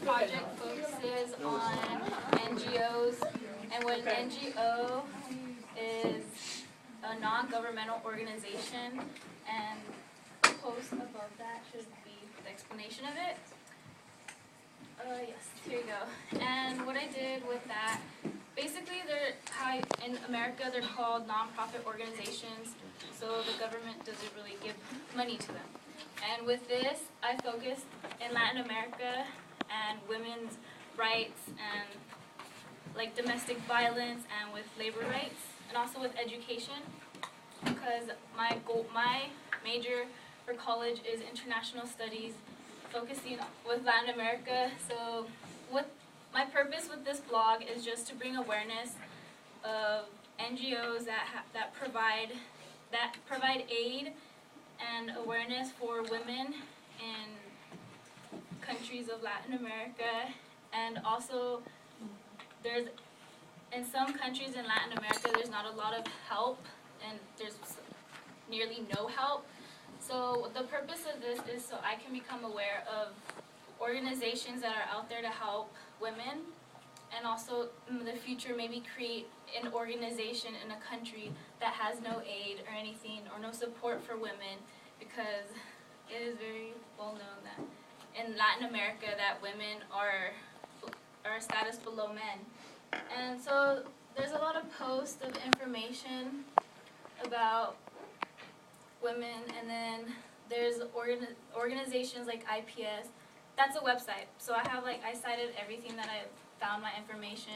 project focuses on NGOs, and what an NGO is a non-governmental organization, and the post above that should be the explanation of it. Yes, here you go. And what I did with that, basically in America they're called non-profit organizations, so the government doesn't really give money to them. And with this, I focused in Latin America and women's rights and like domestic violence and with labor rights and also with education, because my major for college is international studies, focusing with Latin America. So my purpose with this blog is just to bring awareness of NGOs that provide aid and awareness for women in countries of Latin America. And also in some countries in Latin America there's not a lot of help and there's nearly no help. So the purpose of this is so I can become aware of organizations that are out there to help women, and also in the future maybe create an organization in a country that has no aid or anything or no support for women, because it is very well known that in Latin America that women are a status below men. And so there's a lot of posts of information about women, and then there's organizations like IPS. That's a website. So I cited everything that I found my information.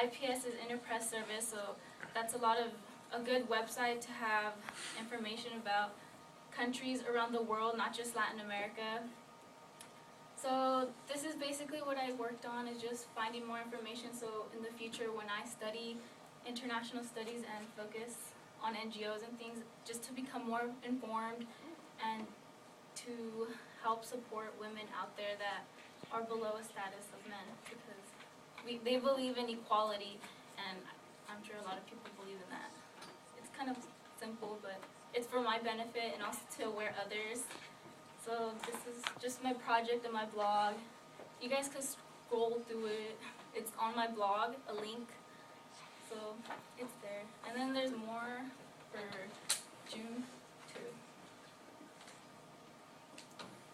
IPS is Interpress Service, so that's a good website to have information about countries around the world, not just Latin America. So this is basically what I worked on, is just finding more information, so in the future when I study international studies and focus on NGOs and things, just to become more informed and to help support women out there that are below a status of men, because they believe in equality, and I'm sure a lot of people believe in that. It's kind of simple, but it's for my benefit and also to aware others. So this is just my project and my blog. You guys could scroll through it. It's on my blog, a link. So it's there. And then there's more for June 2.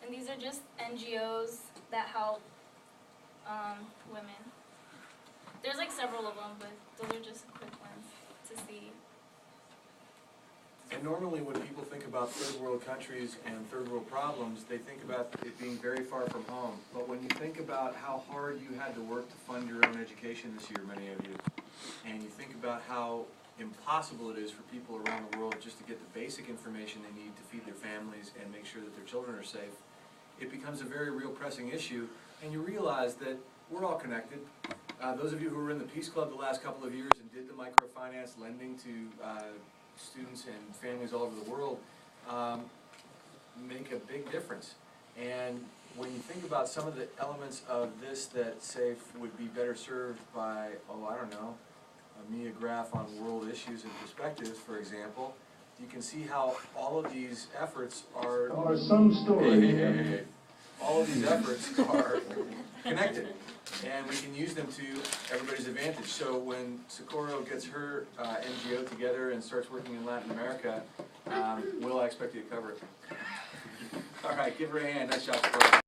And these are just NGOs that help women. There's like several of them, but those are just quick ones to see. And normally when people think about third world countries and third world problems, they think about it being very far from home. But when you think about how hard you had to work to fund your own education this year, many of you, and you think about how impossible it is for people around the world just to get the basic information they need to feed their families and make sure that their children are safe, it becomes a very real pressing issue, and you realize that we're all connected. Those of you who were in the Peace Club the last couple of years and did the microfinance lending to students and families all over the world make a big difference. And when you think about some of the elements of this that say would be better served by, I don't know, a mimeograph on world issues and perspectives, for example, you can see how all of these efforts are some story. All of these efforts are connected, and we can use them to everybody's advantage. So when Socorro gets her NGO together and starts working in Latin America, Will, I expect you to cover it. All right, give her a hand. Nice job, Socorro.